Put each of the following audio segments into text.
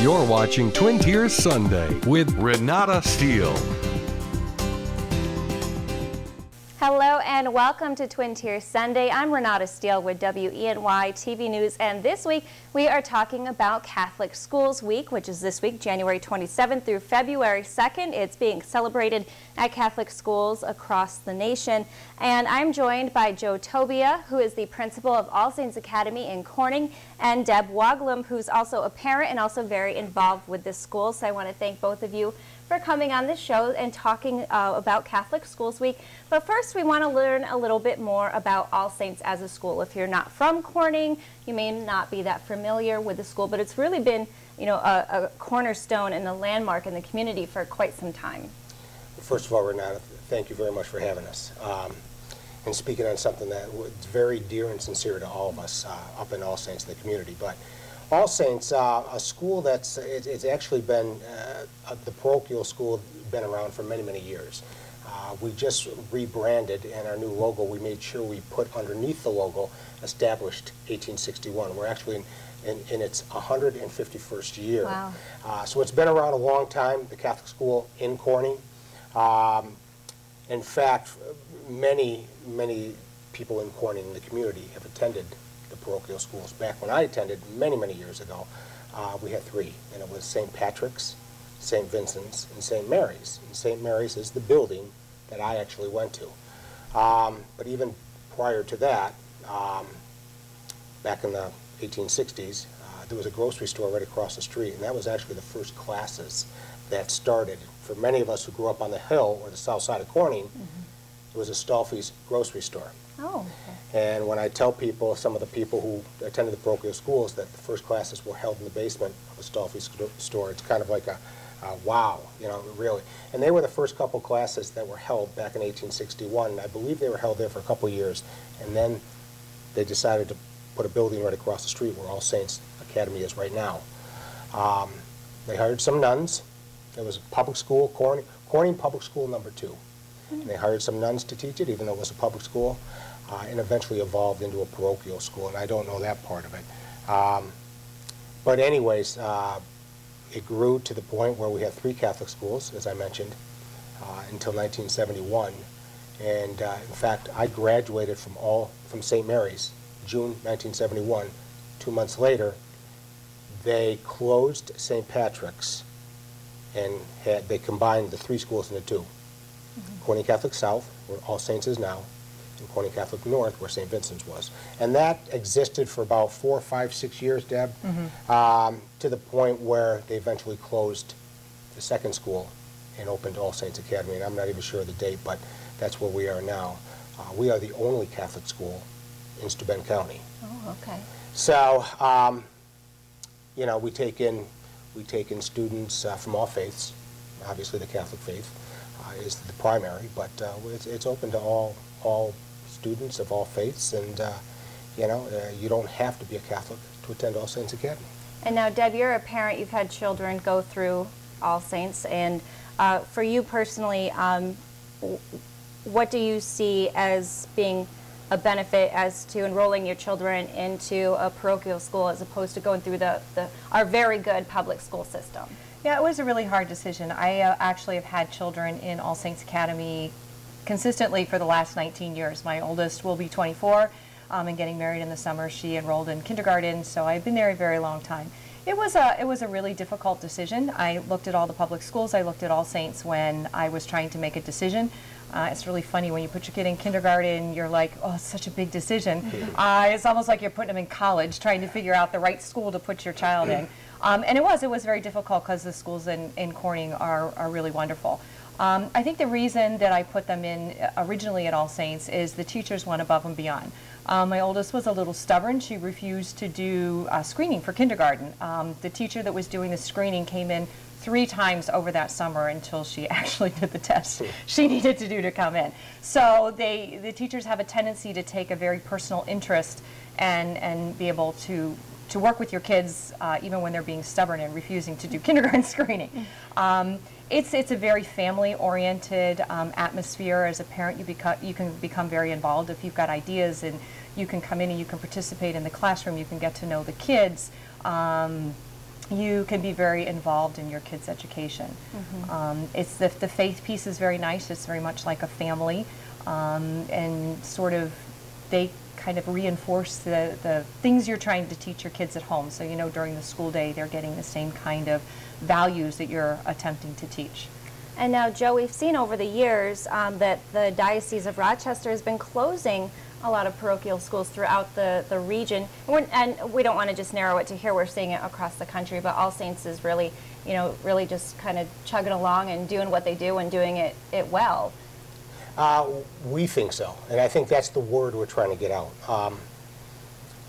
You're watching Twin Tiers Sunday with Renata Steele. Hello and welcome to Twin Tiers Sunday. I'm Renata Steele with WENY TV News, and this week we are talking about Catholic Schools Week, which is this week, January 27th through February 2nd. It's being celebrated at Catholic schools across the nation. And I'm joined by Joe Tobia, who is the principal of All Saints Academy in Corning, and Deb Woglom, who's also a parent and also very involved with this school. So I want to thank both of you for coming on the show and talking about Catholic Schools Week. But first, we want to learn a little bit more about All Saints as a school. If you're not from Corning, you may not be that familiar with the school, but it's really been, you know, a cornerstone and a landmark in the community for quite some time. First of all, Renata, thank you very much for having us. And speaking on something that was very dear and sincere to all of us up in All Saints in the community. But All Saints, a school that's, it's actually been, the parochial school, been around for many, many years. We just rebranded, and our new logo, we made sure we put underneath the logo, established 1861. We're actually in its 151st year. Wow. So it's been around a long time, the Catholic school in Corning. In fact, many people in Corning, in the community, have attended the parochial schools. Back when I attended many, many years ago, we had three, and it was St. Patrick's, St. Vincent's, and St. Mary's. And St. Mary's is the building that I actually went to. But even prior to that, back in the 1860s, there was a grocery store right across the street, and that was actually the first classes that started. For many of us who grew up on the hill or the south side of Corning, it was a Stolfi's grocery store. Oh, okay. And when I tell people, some of the people who attended the parochial schools, that the first classes were held in the basement of a Stolfi's store, it's kind of like a wow, you know, really. And they were the first couple classes that were held back in 1861. I believe they were held there for a couple years, and then they decided to put a building right across the street where All Saints Academy is right now. They hired some nuns. It was a public school, Corning Public School number 2. And they hired some nuns to teach it, even though it was a public school, and eventually evolved into a parochial school, and I don't know that part of it. But anyways, it grew to the point where we had 3 Catholic schools, as I mentioned, until 1971. And in fact, I graduated from St. Mary's, June 1971. 2 months later, they closed St. Patrick's, and they combined the 3 schools into 2. Corning Catholic South, where All Saints is now, and Corning Catholic North, where St. Vincent's was. And that existed for about 4, 5, 6 years, Deb, to the point where they eventually closed the 2nd school and opened All Saints Academy. And I'm not even sure of the date, but that's where we are now. We are the only Catholic school in Steuben County. Oh, okay. So, you know, we take in students from all faiths. Obviously, the Catholic faith is the primary, but it's open to all students of all faiths, and you know, you don't have to be a Catholic to attend All Saints Academy. And now, Deb, you're a parent. You've had children go through All Saints, and for you personally, what do you see as being a benefit as to enrolling your children into a parochial school as opposed to going through our very good public school system? Yeah, it was a really hard decision. I actually have had children in All Saints Academy consistently for the last 19 years. My oldest will be 24 and getting married in the summer. She enrolled in kindergarten, so I've been there a very long time. It was a really difficult decision. I looked at all the public schools. I looked at All Saints when I was trying to make a decision. It's really funny when you put your kid in kindergarten, you're like, oh, it's such a big decision. It's almost like you're putting them in college, trying to figure out the right school to put your child in. And it was very difficult because the schools in Corning are really wonderful. I think the reason that I put them in originally at All Saints is the teachers went above and beyond. My oldest was a little stubborn. She refused to do screening for kindergarten. The teacher that was doing the screening came in 3 times over that summer until she actually did the test she needed to do to come in. So the teachers have a tendency to take a very personal interest and be able to work with your kids even when they're being stubborn and refusing to do kindergarten screening. It's a very family-oriented atmosphere. As a parent, you can become very involved if you've got ideas, and you can come in and you can participate in the classroom. You can get to know the kids. you can be very involved in your kids' education. It's the faith piece is very nice. It's very much like a family, and sort of they kind of reinforce the things you're trying to teach your kids at home. So you know during the school day they're getting the same kind of values that you're attempting to teach. And now, Joe, we've seen over the years that the Diocese of Rochester has been closing a lot of parochial schools throughout the region. And we don't want to just narrow it to here. We're seeing it across the country. But All Saints is really, you know, really just kind of chugging along and doing what they do and doing it well. We think so. And I think that's the word we're trying to get out.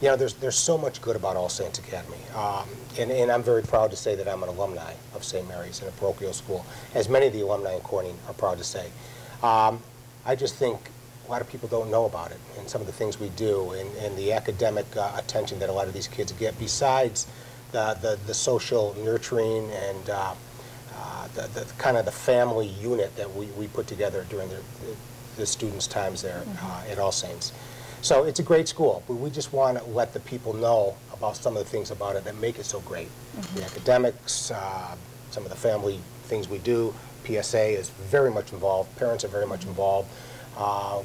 You know, there's so much good about All Saints Academy. And I'm very proud to say that I'm an alumni of St. Mary's in a parochial school, as many of the alumni in Corning are proud to say. I just think a lot of people don't know about it and some of the things we do and the academic attention that a lot of these kids get, besides the social nurturing and the kind of the family unit that we put together during the students' times there at All Saints. So it's a great school, but we just want to let the people know about some of the things about it that make it so great. The academics, some of the family things we do. PSA is very much involved. Parents are very much involved.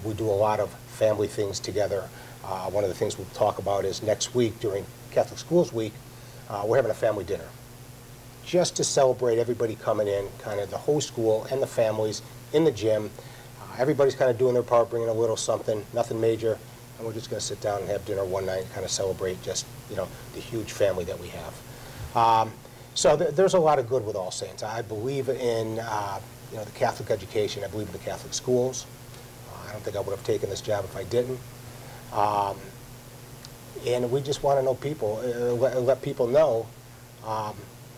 We do a lot of family things together. One of the things we'll talk about is next week during Catholic Schools Week, we're having a family dinner just to celebrate everybody coming in, kind of the whole school and the families in the gym. Everybody's kind of doing their part, bringing a little something, nothing major, and we're just going to sit down and have dinner one night and kind of celebrate just, you know, the huge family that we have. So there's a lot of good with All Saints. I believe in, you know, the Catholic education. I believe in the Catholic schools. I don't think I would have taken this job if I didn't. And we just want to know people, let people know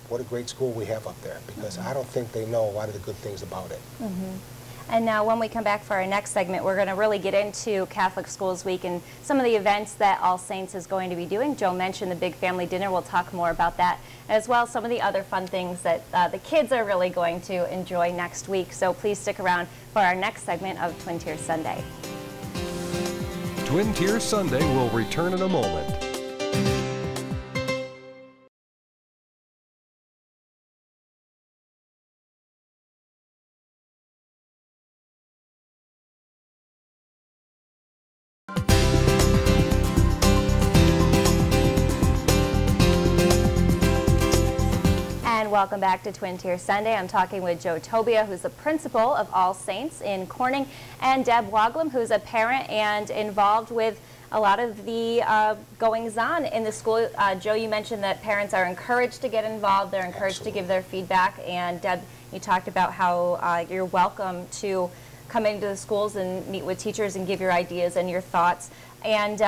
what a great school we have up there, because I don't think they know a lot of the good things about it. And now when we come back for our next segment, we're going to really get into Catholic Schools Week and some of the events that All Saints is going to be doing. Joe mentioned the big family dinner. We'll talk more about that, as well as some of the other fun things that the kids are really going to enjoy next week. So please stick around for our next segment of Twin Tiers Sunday. Twin Tiers Sunday will return in a moment. Welcome back to Twin Tiers Sunday. I'm talking with Joe Tobia, who's the principal of All Saints in Corning, and Deb Woglom, who's a parent and involved with a lot of the goings-on in the school. Joe, you mentioned that parents are encouraged to get involved. They're encouraged to give their feedback. And Deb, you talked about how you're welcome to come into the schools and meet with teachers and give your ideas and your thoughts. And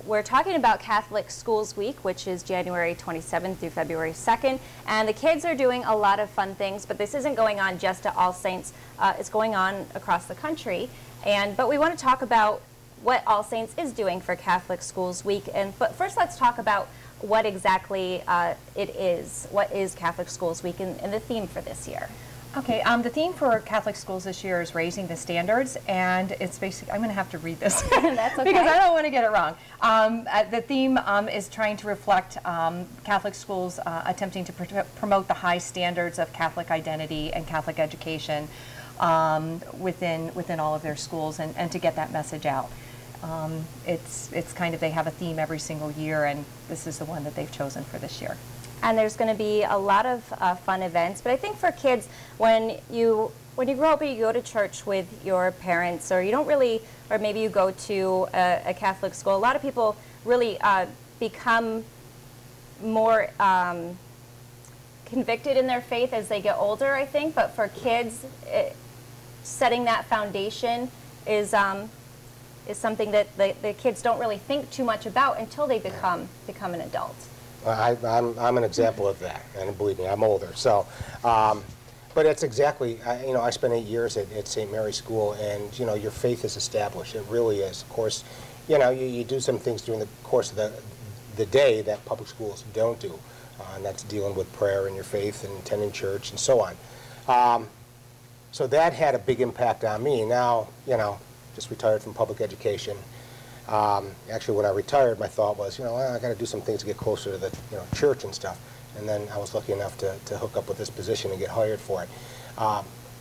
we're talking about Catholic Schools Week, which is January 27th through February 2nd. And the kids are doing a lot of fun things, but this isn't going on just at All Saints. It's going on across the country. But we want to talk about what All Saints is doing for Catholic Schools Week. But first, let's talk about what exactly it is. What is Catholic Schools Week and the theme for this year? Okay, the theme for Catholic schools this year is raising the standards, and it's basically, I'm going to have to read this That's okay. because I don't want to get it wrong. The theme is trying to reflect Catholic schools attempting to promote the high standards of Catholic identity and Catholic education within all of their schools, and to get that message out. It's kind of, they have a theme every single year, and this is the one that they've chosen for this year. And there's going to be a lot of fun events. But I think for kids, when you grow up and you go to church with your parents, or you don't really, or maybe you go to a Catholic school, a lot of people really become more convicted in their faith as they get older, I think. But for kids, setting that foundation is something that the kids don't really think too much about until they become an adult. I'm an example of that, and believe me, I'm older. So, but it's exactly, you know, I spent 8 years at St. Mary's School, and, you know, your faith is established. It really is. Of course, you know, you do some things during the course of the day that public schools don't do, and that's dealing with prayer and your faith and attending church and so on. So that had a big impact on me. Now, you know, just retired from public education. Actually, when I retired, my thought was, well, I got to do some things to get closer to the church and stuff. And then I was lucky enough to hook up with this position and get hired for it.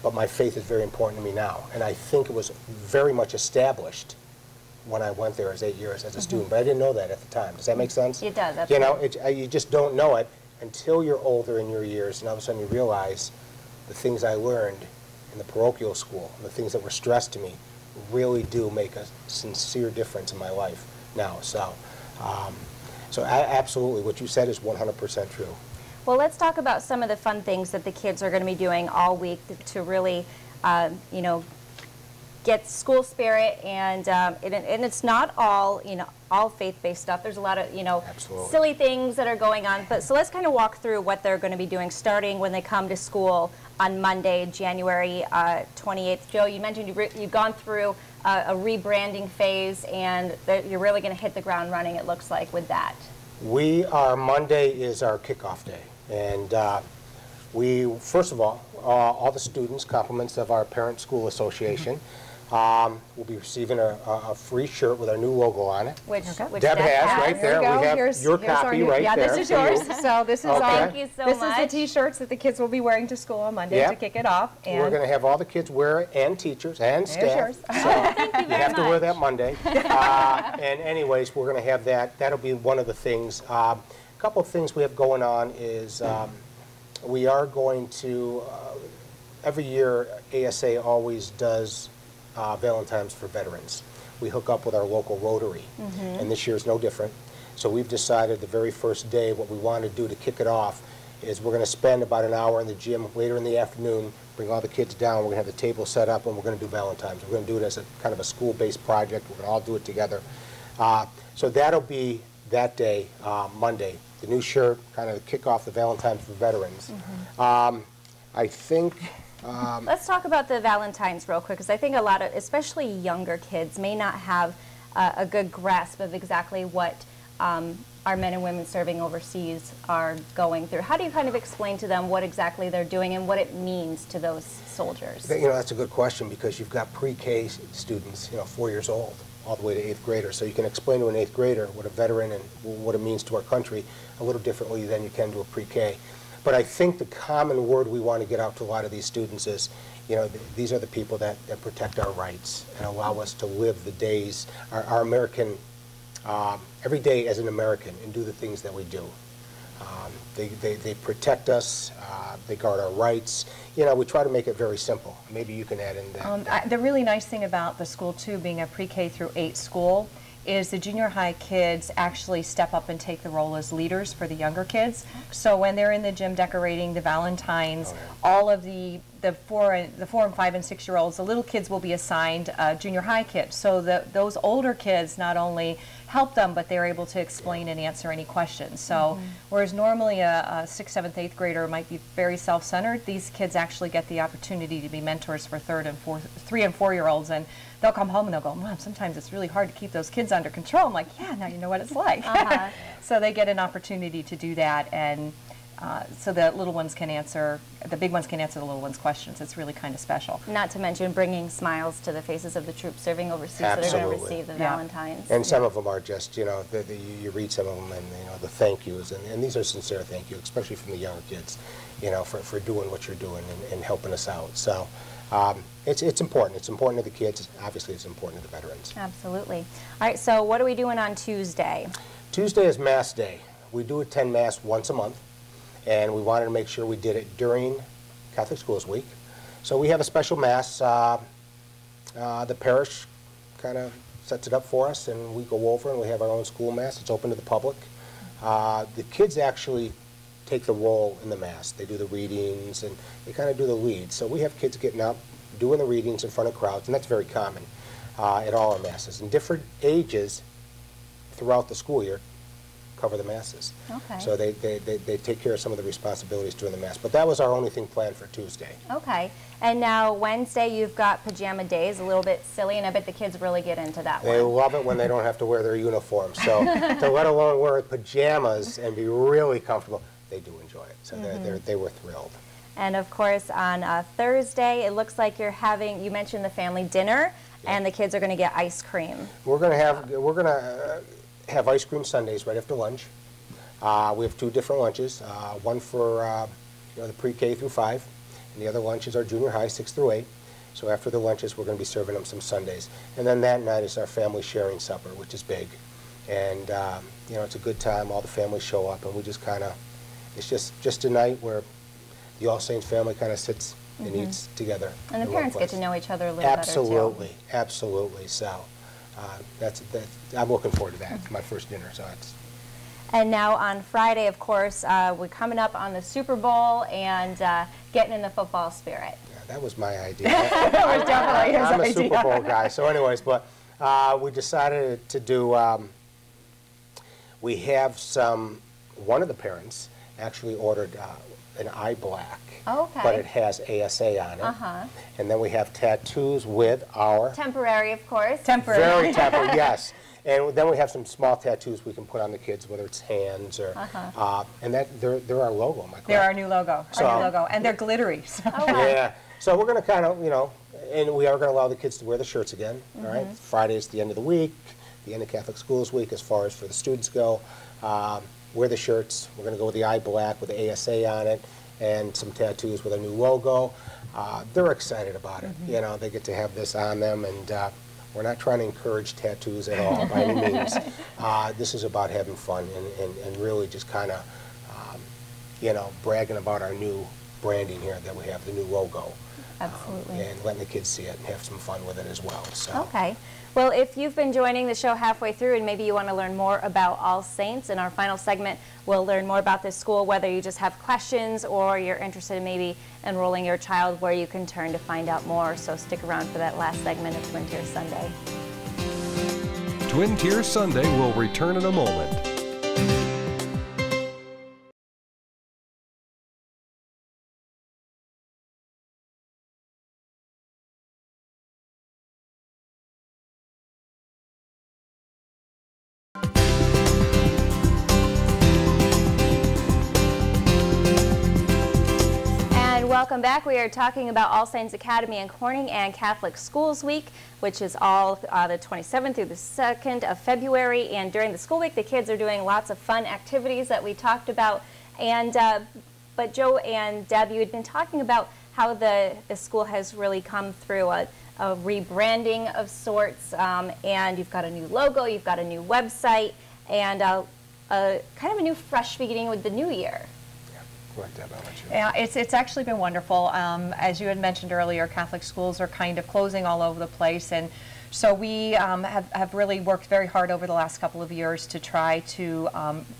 But my faith is very important to me now, and I think it was very much established when I went there as 8 years as a student, but I didn't know that at the time. Does that make sense? It does, absolutely. You know, you just don't know it until you're older in your years, and all of a sudden you realize the things I learned in the parochial school, the things that were stressed to me, really do make a sincere difference in my life now. So, absolutely, what you said is 100% true. Well, let's talk about some of the fun things that the kids are going to be doing all week to really, you know, get school spirit, and it's not all, you know, all faith-based stuff. There's a lot of, you know, Absolutely. silly things that are going on. But so let's kind of walk through what they're going to be doing starting when they come to school on Monday, January 28th. Joe, you mentioned you've gone through a rebranding phase, and you're really going to hit the ground running, it looks like, with that. Monday is our kickoff day, and we, first of all the students, compliments of our Parent School Association, will be receiving a free shirt with our new logo on it. Which Deb has right there. We have your copy right there. Yeah, this is yours. So this is Thank you so much. This is the T-shirts that the kids will be wearing to school on Monday to kick it off. And we're going to have all the kids wear it, and teachers, and staff. So you have to wear that Monday. And anyways, we're going to have that. That'll be one of the things. A couple of things we have going on is we are going to, every year ASA always does Valentine's for veterans. We hook up with our local Rotary, and this year is no different. So we've decided the very first day what we want to do to kick it off is we're going to spend about an hour in the gym later in the afternoon, bring all the kids down, we're going to have the table set up, and we're going to do Valentine's. We're going to do it as a kind of a school-based project. We're going to all do it together. So that'll be that day, Monday. The new shirt, kind of kick off the Valentine's for veterans. I think... Let's talk about the Valentine's real quick, because I think a lot of, especially younger kids, may not have a good grasp of exactly what our men and women serving overseas are going through. How do you kind of explain to them what exactly they're doing and what it means to those soldiers? You know, that's a good question, because you've got pre-K students, 4 years old, all the way to 8th grader. So you can explain to an 8th grader what a veteran and what it means to our country a little differently than you can to a pre-K. But I think the common word we want to get out to a lot of these students is, these are the people that protect our rights and allow us to live the days, our American, every day as an American, and do the things that we do. They protect us, they guard our rights. We try to make it very simple. Maybe you can add in that. The really nice thing about the school, too, being a pre-K through 8 school, is the junior high kids actually step up and take the role as leaders for the younger kids. So when they're in the gym decorating the Valentines, all of the 4 and 5 and 6 year olds, the little kids will be assigned junior high kids. So those older kids not only help them, but they're able to explain and answer any questions. So whereas normally a 6th, 7th, 8th grader might be very self-centered, these kids actually get the opportunity to be mentors for 3 and 4 year olds, and they'll come home and they'll go, Mom, sometimes it's really hard to keep those kids under control. I'm like, yeah, now you know what it's like. So they get an opportunity to do that, and so the little ones can answer, the big ones can answer the little ones' questions. It's really kind of special. Not to mention bringing smiles to the faces of the troops serving overseas that are going to receive the Valentines. And some of them are just, you read some of them and, the thank yous, and these are sincere thank yous, especially from the younger kids, for doing what you're doing and helping us out. So it's important. It's important to the kids. Obviously, it's important to the veterans. Absolutely. All right, so what are we doing on Tuesday? Tuesday is Mass Day. We do attend Mass once a month, and we wanted to make sure we did it during Catholic Schools Week. So we have a special Mass. The parish kind of sets it up for us, and we go over and we have our own school Mass. It's open to the public. The kids actually take the role in the Mass. They do the readings, and they kind of do the lead. So we have kids getting up, doing the readings in front of crowds, and that's very common at all our Masses. And different ages throughout the school year cover the Masses. Okay. So they take care of some of the responsibilities during the Mass. But that was our only thing planned for Tuesday. Okay. And now Wednesday you've got pajama days, a little bit silly, and I bet the kids really get into that one. They love it when they don't have to wear their uniform. So to let alone wear pajamas and be really comfortable, they do enjoy it. So they were thrilled. And of course on Thursday, it looks like you're having, you mentioned the family dinner. and the kids are going to get ice cream. We're going to have ice cream sundaes right after lunch. We have 2 different lunches, one for the pre-K through 5, and the other lunch is our junior high, 6 through 8. So after the lunches, we're going to be serving them some sundaes. And then that night is our family sharing supper, which is big. And, it's a good time. All the families show up, and we just kind of, it's just a night where the All Saints family kind of sits and eats together. And the parents get to know each other a little absolutely, better, too. Absolutely. So I'm looking forward to that. It's my first dinner, so it's... And now on Friday, of course, we're coming up on the Super Bowl and getting in the football spirit. That was my idea. That was definitely his I'm idea. a Super Bowl guy. So anyways, but we decided to do, we have one of the parents actually ordered an eye black. Okay. But it has ASA on it. And then we have tattoos with our... Temporary, of course. Temporary. Very temporary, yes. And then we have some small tattoos we can put on the kids, whether it's hands or, and they're our logo, am I correct? They're our new logo, and they're glittery. So. Yeah. So we're going to kind of, and we are going to allow the kids to wear the shirts again, all right? Friday is the end of the week, the end of Catholic Schools Week as far as for the students go. Wear the shirts. We're going to go with the eye black with the ASA on it and some tattoos with a new logo. They're excited about it. They get to have this on them, and we're not trying to encourage tattoos at all by any means. This is about having fun and really just kind of, bragging about our new branding here that we have, the new logo. Absolutely. And letting the kids see it and have some fun with it as well. So. Okay. Well, if you've been joining the show halfway through and maybe you want to learn more about All Saints, in our final segment, we'll learn more about this school, whether you just have questions or you're interested in maybe enrolling your child, where you can turn to find out more. So stick around for that last segment of Twin Tier Sunday. Twin Tier Sunday will return in a moment. Welcome back. We are talking about All Saints Academy in Corning and Catholic Schools Week, which is all the 27th through the 2nd of February. And during the school week, the kids are doing lots of fun activities that we talked about. And but Joe and Deb, you had been talking about how the school has really come through a rebranding of sorts, and you've got a new logo, you've got a new website, and kind of a new fresh beginning with the new year. Yeah, it's actually been wonderful. As you had mentioned earlier, Catholic schools are kind of closing all over the place, and so we have really worked very hard over the last couple of years to try to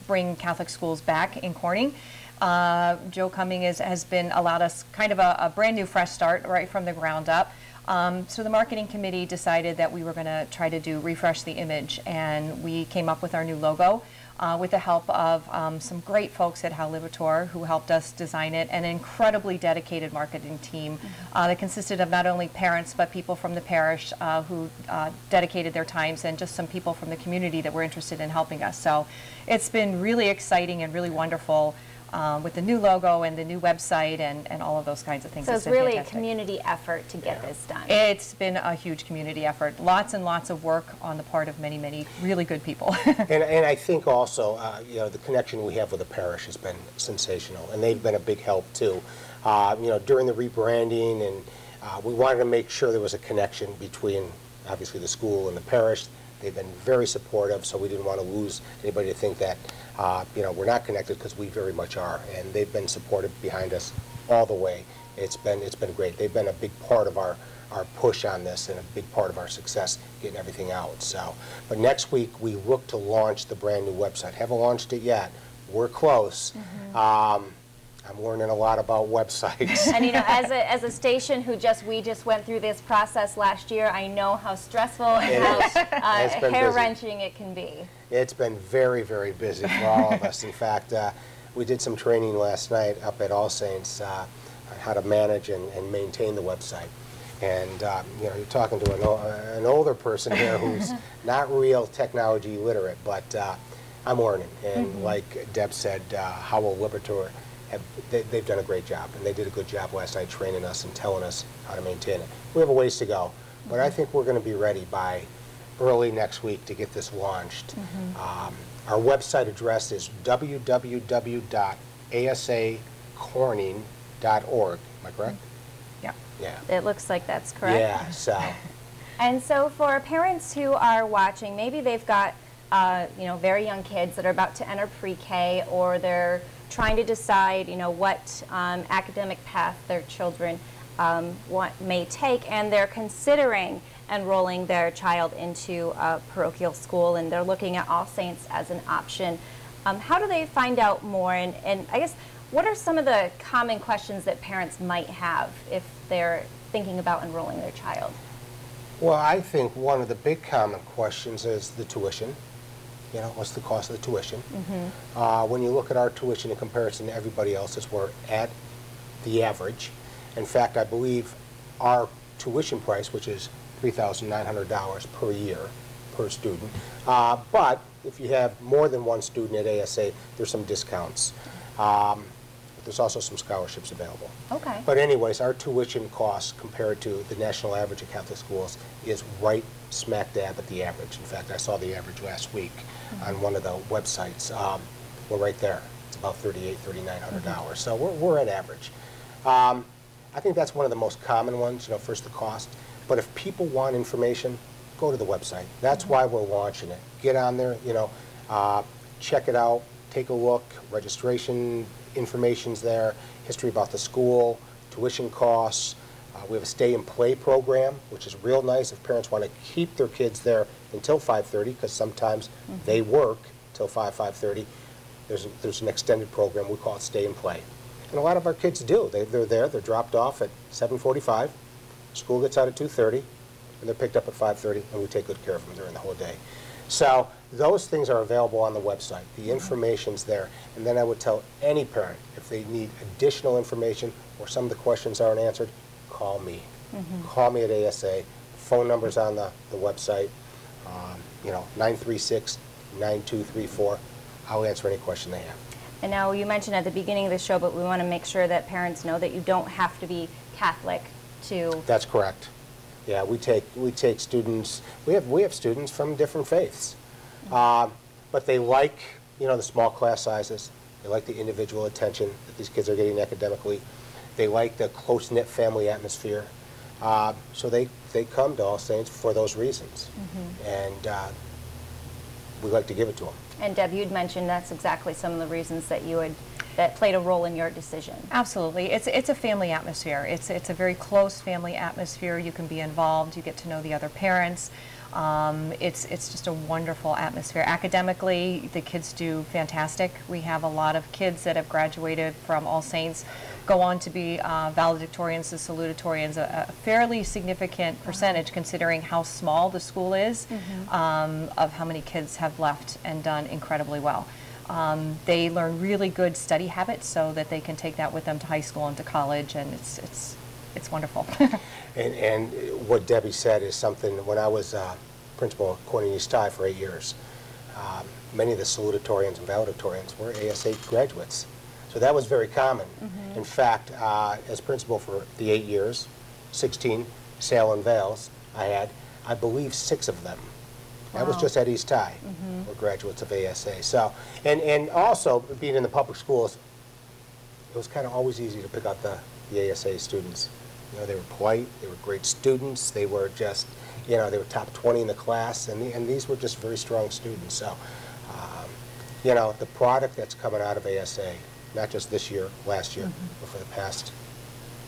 bring Catholic schools back in Corning. Joe Cumming has been allowed us kind of a brand new fresh start right from the ground up. So the marketing committee decided that we were going to try to refresh the image, and we came up with our new logo. With the help of some great folks at Hal Libator who helped us design it, and an incredibly dedicated marketing team that consisted of not only parents but people from the parish who dedicated their times, and just some people from the community that were interested in helping us. So it's been really exciting and really wonderful with the new logo and the new website and all of those kinds of things. So it's really fantastic. A community effort to get this done. It's been a huge community effort. Lots and lots of work on the part of many, many really good people. and I think also, the connection we have with the parish has been sensational, and they've been a big help too. During the rebranding, and we wanted to make sure there was a connection between, obviously, the school and the parish. They've been very supportive, so we didn't want to lose anybody to think that we're not connected, because we very much are, and they've been supportive behind us all the way. It's been great. They've been a big part of our push on this, and a big part of our success getting everything out. So, but next week we look to launch the brand new website. Haven't launched it yet. We're close. I'm learning a lot about websites. And as a station we just went through this process last year, I know how stressful and how hair-wrenching it can be. It's been very, very busy for all of us. In fact, we did some training last night up at All Saints on how to manage and maintain the website. And you're talking to an older person here who's not real technology literate, but I'm learning. And like Deb said, Howell Libator, they've done a great job, and they did a good job last night training us and telling us how to maintain it. We have a ways to go, but I think we're going to be ready by early next week to get this launched. Our website address is www.asacorning.org. Am I correct? Yeah. Yeah. It looks like that's correct. Yeah, so. And so for parents who are watching, maybe they've got very young kids that are about to enter pre-K, or they're trying to decide, what academic path their children may take, and they're considering enrolling their child into a parochial school, and they're looking at All Saints as an option. How do they find out more? And I guess, what are some of the common questions that parents might have if they're thinking about enrolling their child? Well, I think one of the big common questions is the tuition. What's the cost of the tuition? When you look at our tuition in comparison to everybody else's, we're at the average. In fact, I believe our tuition price, which is $3,900 per year per student, but if you have more than one student at ASA, there's some discounts. There's also some scholarships available. Okay. But anyways, our tuition costs compared to the national average of Catholic schools is right smack dab at the average. In fact, I saw the average last week on one of the websites. We're right there. It's about $3,800, $3,900. So we're at average. I think that's one of the most common ones, first the cost. But if people want information, go to the website. That's why we're launching it. Get on there, check it out, take a look, registration information's there, history about the school, tuition costs. We have a stay and play program, which is real nice if parents want to keep their kids there until 5:30, because sometimes they work till 5:30. There's an extended program, we call it stay and play. And a lot of our kids do. They're there, they're dropped off at 7:45, school gets out at 2:30, and they're picked up at 5:30, and we take good care of them during the whole day. So those things are available on the website. The information's there. And then I would tell any parent, if they need additional information or some of the questions aren't answered, call me. Call me at ASA. Phone number's on the website, 936-9234. I'll answer any question they have. And now, you mentioned at the beginning of the show, but we want to make sure that parents know that you don't have to be Catholic to... That's correct. Yeah, we take students. We have students from different faiths, but they like the small class sizes. They like the individual attention that these kids are getting academically. They like the close-knit family atmosphere. So they come to All Saints for those reasons, and we like to give it to them. And Deb, you'd mentioned that's exactly some of the reasons that that played a role in your decision. Absolutely. It's a family atmosphere. It's a very close family atmosphere. You can be involved. You get to know the other parents. It's just a wonderful atmosphere. Academically, the kids do fantastic. We have a lot of kids that have graduated from All Saints, go on to be valedictorians and salutatorians, a fairly significant percentage considering how small the school is, of how many kids have left and done incredibly well. They learn really good study habits so that they can take that with them to high school and to college, and it's wonderful. and what Debbie said is something. When I was principal at Corning East High for 8 years, many of the salutatorians and valedictorians were ASA graduates. So that was very common. In fact, as principal for the 8 years, 16 Sale and Vales I believe 6 of them. That was just at East High, were graduates of ASA. So, and also being in the public schools, it was kind of always easy to pick out the ASA students. They were polite, they were great students, they were just, they were top 20 in the class, and these were just very strong students. So, the product that's coming out of ASA, not just this year, last year, but for the past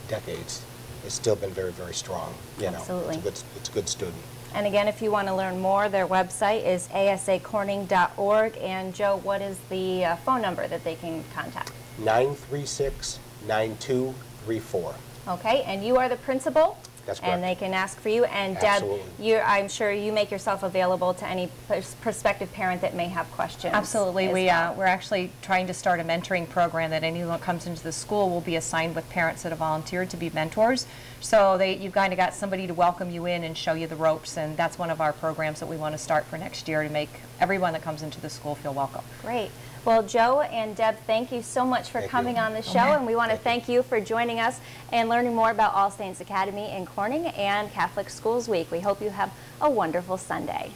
decades, it's still been very, very strong. Absolutely. It's a good student. And again, if you want to learn more, their website is asacorning.org. And Joe, what is the phone number that they can contact? 936-9234. Okay, and you are the principal? That's correct. And they can ask for you. And Absolutely. Deb, I'm sure you make yourself available to any prospective parent that may have questions. Absolutely. We're actually trying to start a mentoring program that anyone that comes into the school will be assigned with parents that have volunteered to be mentors. So you've kind of got somebody to welcome you in and show you the ropes, and that's one of our programs that we want to start for next year to make everyone that comes into the school feel welcome. Great. Well, Joe and Deb, thank you so much for coming on the show, and we want to thank you for joining us and learning more about All Saints Academy in Corning and Catholic Schools Week. We hope you have a wonderful Sunday.